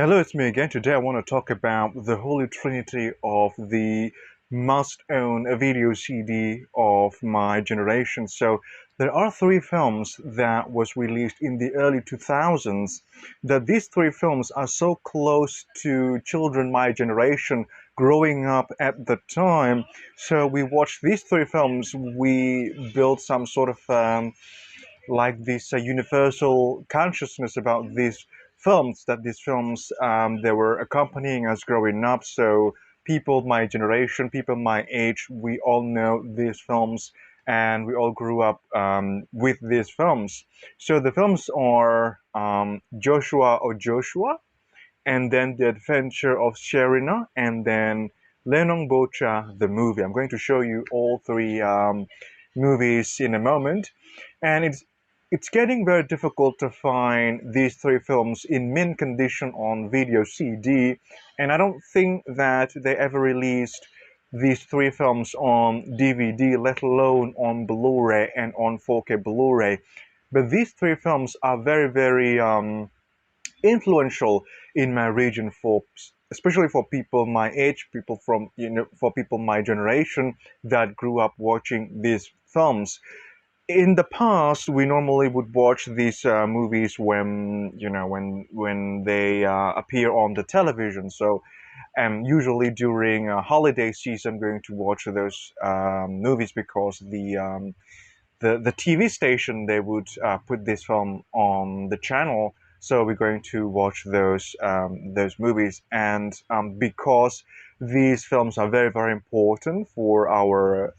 Hello, it's me again. Today I want to talk about the holy trinity of the must-own video CD of my generation. So there are three films that was released in the early 2000s that these three films are so close to children my generation growing up at the time. So we watched these three films. We built some sort of like this universal consciousness about these films, that these films they were accompanying us growing up. So people my generation, people my age, we all know these films, and we all grew up with these films. So the films are Joshua or Joshua, and then The Adventure of Sherina, and then Lenong Bocha the movie. I'm going to show you all three movies in a moment, and it's getting very difficult to find these three films in mint condition on video CD, and I don't think that they ever released these three films on DVD, let alone on Blu-ray and on 4K Blu-ray. But these three films are very, very influential in my region, for especially for people my age, people from for people my generation that grew up watching these films. In the past, we normally would watch these movies when when they appear on the television. So usually during a holiday season, I'm going to watch those movies because the TV station, they would put this film on the channel. So we're going to watch those movies, and because these films are very, very important for our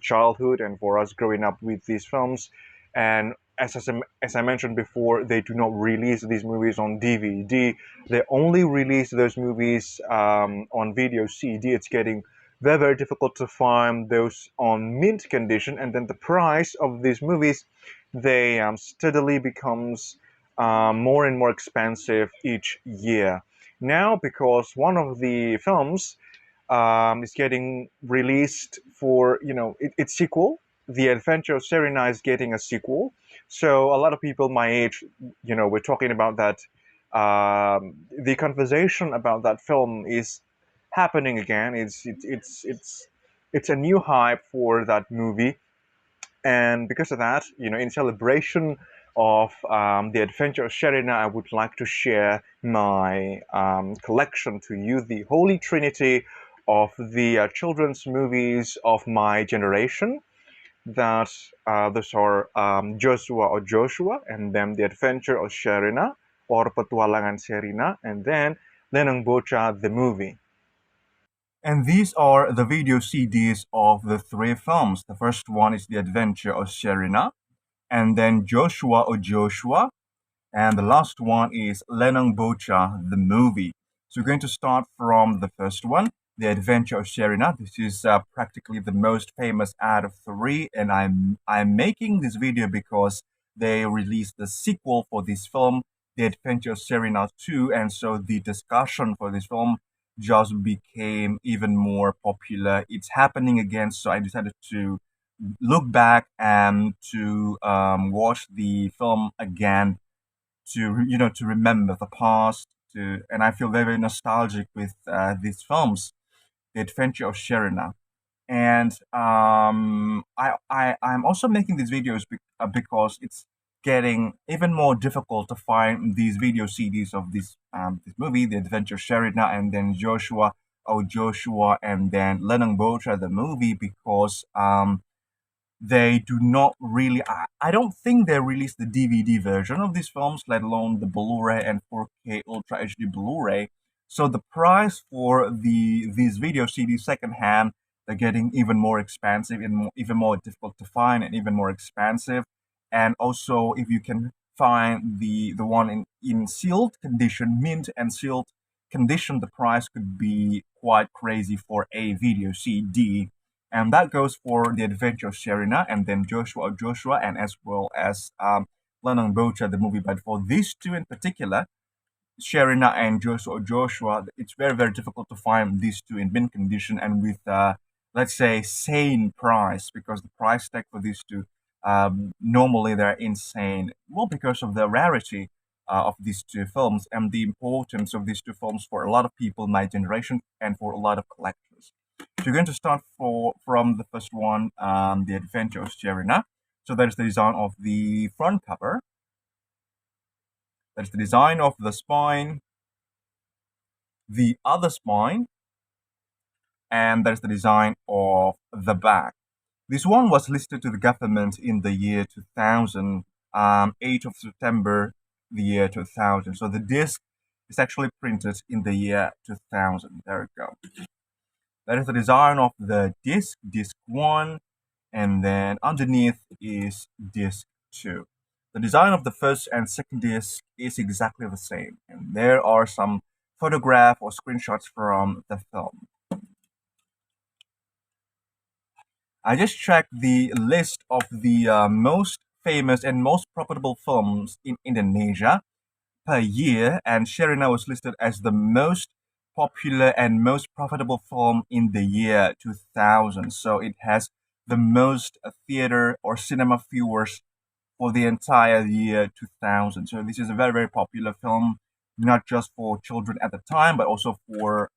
childhood and for us growing up with these films. And as I mentioned before, they do not release these movies on DVD. They only release those movies on video CD. It's getting very, very difficult to find those on mint condition, and then the price of these movies, they steadily becomes more and more expensive each year. Now, because one of the films is getting released for its sequel, The Adventure of Sherina is getting a sequel. So a lot of people my age, we're talking about that. The conversation about that film is happening again. It's a new hype for that movie, and because of that, in celebration of the Adventure of Sherina, I would like to share my collection to you, the Holy Trinity of the children's movies of my generation. That those are Joshua or Joshua, and then The Adventure of Sherina or Petualangan Sherina, and then Lenong Bocha the movie. And these are the video CDs of the three films. The first one is The Adventure of Sherina, and then Joshua or Joshua, and the last one is Lenong Bocha, the movie. So we're going to start from the first one, The Adventure of Sherina. This is practically the most famous out of three, and I'm making this video because they released the sequel for this film, The Adventure of Sherina 2, and so the discussion for this film just became even more popular. It's happening again, so I decided to look back and to watch the film again, to to remember the past, to and I feel very, very nostalgic with these films, The Adventure of Sherina. And I'm also making these videos because it's getting even more difficult to find these video CDs of this movie, The Adventure of Sherina, and then Joshua oh Joshua, and then Lenong Bocha the movie, because they do not really, I don't think they released the DVD version of these films, let alone the Blu-ray and 4K Ultra HD Blu-ray. So the price for these video CDs secondhand, they're getting even more expensive and even more difficult to find, and even more expensive. And also, if you can find the one in sealed condition, mint and sealed condition, the price could be quite crazy for a video CD. And that goes for The Adventure of Sherina, and then Joshua of Joshua, and as well as Lenong Bocha, the movie. But for these two in particular, Sherina and Joshua of Joshua, it's very, very difficult to find these two in mint condition and with, let's say, sane price, because the price tag for these two, normally they're insane. Well, because of the rarity. of these two films and the importance of these two films for a lot of people my generation and for a lot of collectors. So we're going to start from the first one, The Adventure of Sherina. So that is the design of the front cover. That is the design of the spine, the other spine, and that is the design of the back. This one was listed to the government in the year 2000, 8th of September, the year 2000. So the disc is actually printed in the year 2000. There we go. That is the design of the disc, disc 1, and then underneath is disc 2. The design of the first and second disc is exactly the same, and there are some photograph or screenshots from the film. I just checked the list of the most famous and most profitable films in Indonesia per year, and Sherina was listed as the most popular and most profitable film in the year 2000. So it has the most theater or cinema viewers for the entire year 2000. So this is a very, very popular film, not just for children at the time, but also for,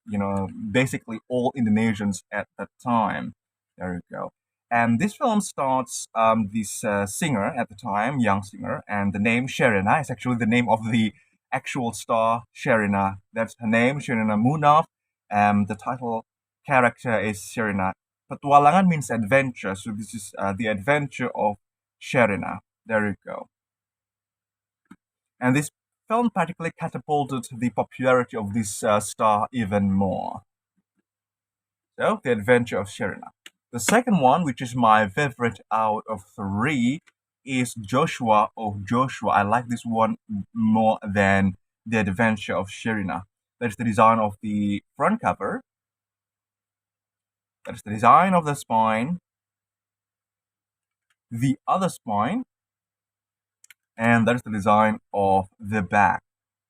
basically all Indonesians at that time. There you go. And this film starts this singer at the time, young singer, and the name Sherina is actually the name of the actual star, Sherina. That's her name, Sherina Munaf. The title character is Sherina. Petualangan means adventure, so this is the adventure of Sherina. There you go. And this film practically catapulted the popularity of this star even more. So, The Adventure of Sherina. The second one, which is my favorite out of three, is Joshua of Joshua. I like this one more than The Adventure of Sherina. That is the design of the front cover. That is the design of the spine, the other spine, and that is the design of the back.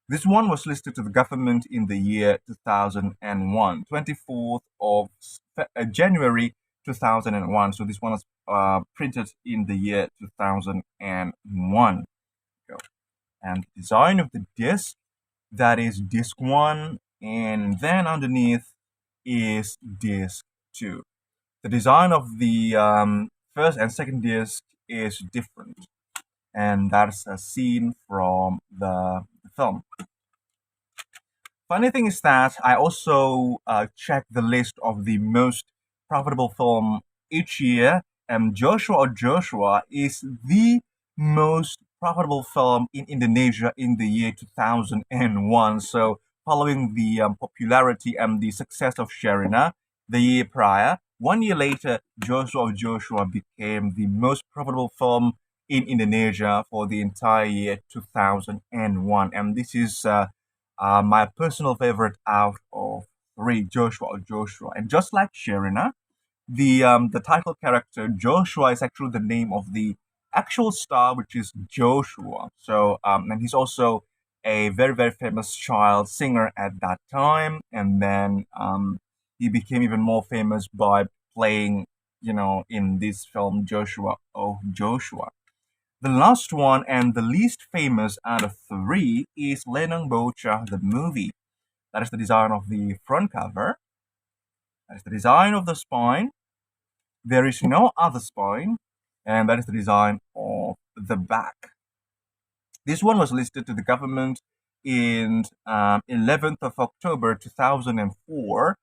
This one was listed to the government in the year 2001, 24th of January 2001. So this one was printed in the year 2001. And design of the disc, that is disc 1, and then underneath is disc 2. The design of the first and second disc is different, and that's a scene from the film. Funny thing is that I also checked the list of the most profitable film each year, and Joshua or Joshua is the most profitable film in Indonesia in the year 2001. So, following the popularity and the success of Sherina the year prior, 1 year later, Joshua or Joshua became the most profitable film in Indonesia for the entire year 2001. And this is my personal favorite out of three, Joshua or Joshua. And just like Sherina, the title character Joshua is actually the name of the actual star, which is Joshua. So and he's also a very very famous child singer at that time, and then he became even more famous by playing, in this film Joshua oh Joshua. The last one and the least famous out of three is Lenong Bocah, the movie. That is the design of the front cover. That is the design of the spine. There is no other spine. And that is the design of the back. This one was listed to the government in 11th of October 2004.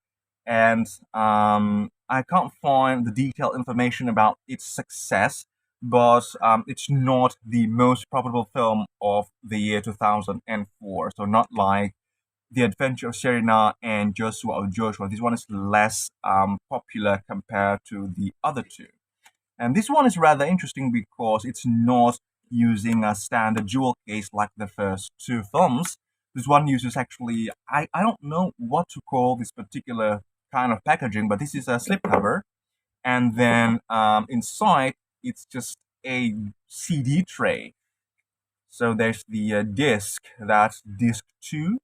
And I can't find the detailed information about its success, but it's not the most profitable film of the year 2004. So not like The Adventure of Sherina and Joshua or Joshua. This one is less popular compared to the other two. And this one is rather interesting because it's not using a standard jewel case like the first two films. This one uses actually, I don't know what to call this particular kind of packaging, but this is a slipcover. And then inside, it's just a CD tray. So there's the disc, that's disc 2,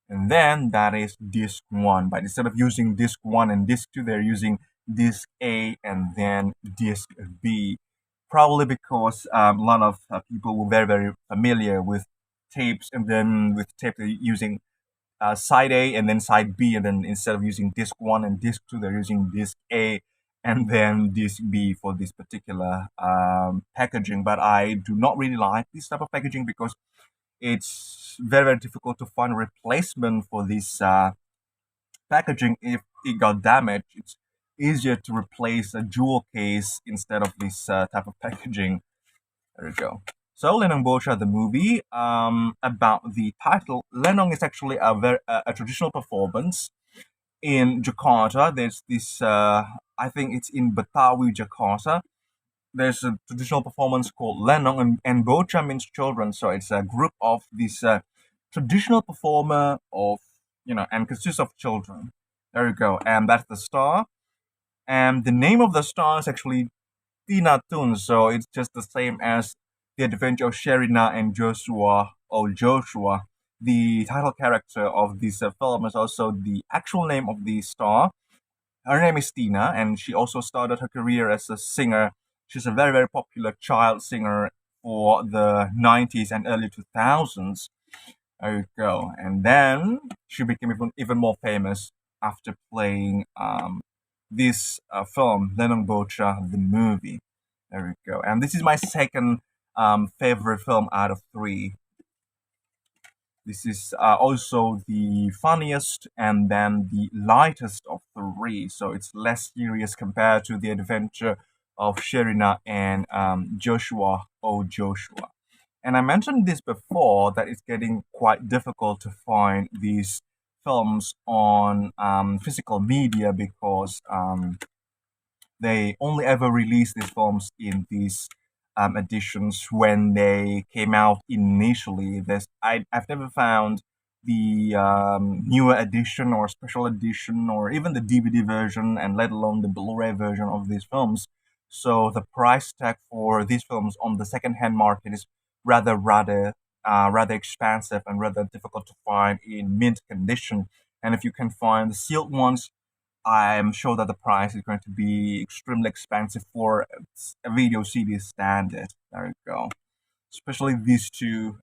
and then that is disc 1. But instead of using disc 1 and disc 2, they're using disc A and then disc B. Probably because a lot of people were very, very familiar with tapes, and then with tape they're using side A and then side B, and then instead of using disc one and disc two, they're using disc A and then disc B for this particular packaging. But I do not really like this type of packaging because it's very, very difficult to find a replacement for this packaging if it got damaged. It's easier to replace a jewel case instead of this type of packaging. There we go. So Lenong Bocha, the movie, about the title. Lenong is actually a traditional performance in Jakarta. There's this, I think it's in Betawi, Jakarta. There's a traditional performance called Lenong, and Bocha means children. So it's a group of this traditional performer of, and consists of children. There you go. And that's the star. And the name of the star is actually Tina Toon, so it's just the same as the Adventure of Sherina and Joshua or Joshua. The title character of this film is also the actual name of the star. Her name is Tina, and she also started her career as a singer. She's a very, very popular child singer for the 90s and early 2000s. There you go. And then she became even more famous after playing this film, Lenong Bocha, the movie. There we go. And this is my second favorite film out of three. This is also the funniest and then the lightest of three. So it's less serious compared to The Adventure of Sherina and Joshua, oh Joshua. And I mentioned this before that it's getting quite difficult to find these films on physical media because they only ever released these films in these editions when they came out initially. I've never found the newer edition or special edition or even the DVD version, and let alone the Blu-ray version of these films. So the price tag for these films on the second-hand market is rather expensive and rather difficult to find in mint condition. And if you can find the sealed ones, I'm sure that the price is going to be extremely expensive for a video CD standard. There you go. Especially these two,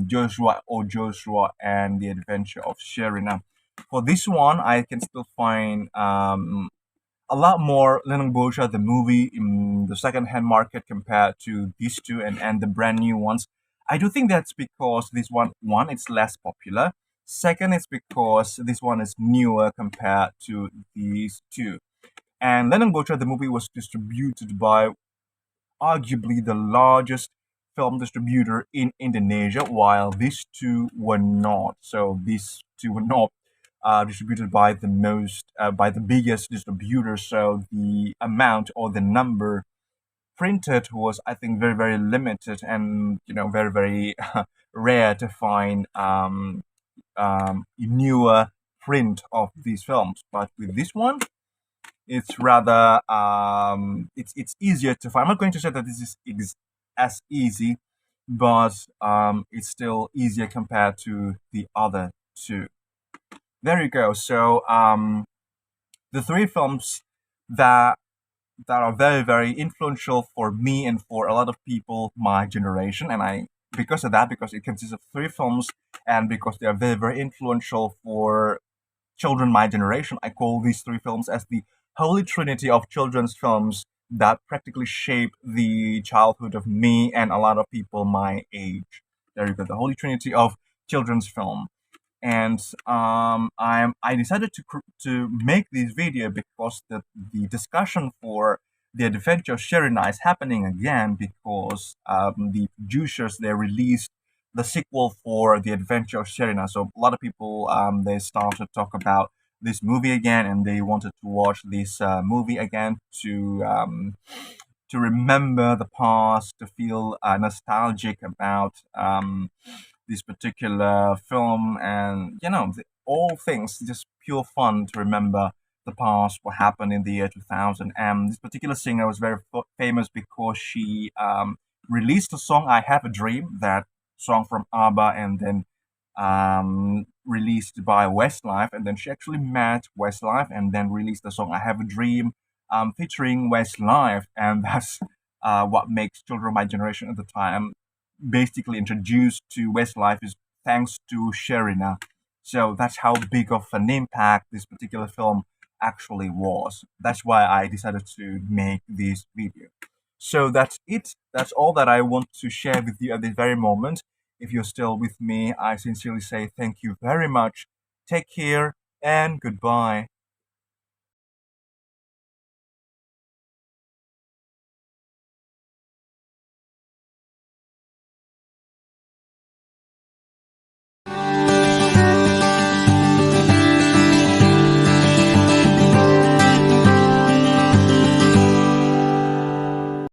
Joshua or Joshua and The Adventure of Sherina. For this one, I can still find a lot more Lenong Bocha, the movie, in the second-hand market compared to these two and the brand new ones. I do think that's because this one, it's less popular. Second, it's because this one is newer compared to these two. And Lenong Bocha, the movie, was distributed by arguably the largest film distributor in Indonesia, while these two were not. So these two were not distributed by by the biggest distributor. So the amount or the number printed was, I think, very, very limited and very, very rare to find newer print of these films. But with this one, it's rather it's easier to find. I'm not going to say that this is as easy, but it's still easier compared to the other two. There you go. So the three films that are very, very influential for me and for a lot of people my generation, and I because of that, because it consists of three films, and because they are very, very influential for children my generation, I call these three films as the holy trinity of children's films that practically shape the childhood of me and a lot of people my age. There you go, the holy trinity of children's film. And I decided to make this video because the discussion for the Adventure of Sherina is happening again because the producers, they released the sequel for the Adventure of Sherina. So a lot of people, they started to talk about this movie again, and they wanted to watch this movie again to remember the past, to feel nostalgic about this particular film, and all things, just pure fun to remember the past, what happened in the year 2000. And this particular singer was very famous because she released a song, I Have a Dream, that song from ABBA, and then released by Westlife, and then she actually met Westlife and then released the song I Have a Dream featuring Westlife, and that's what makes children of my generation at the time basically introduced to Westlife is thanks to Sherina. So that's how big of an impact this particular film actually was. That's why I decided to make this video. So that's it. That's all that I want to share with you at this very moment. If you're still with me, I sincerely say thank you very much. Take care and goodbye.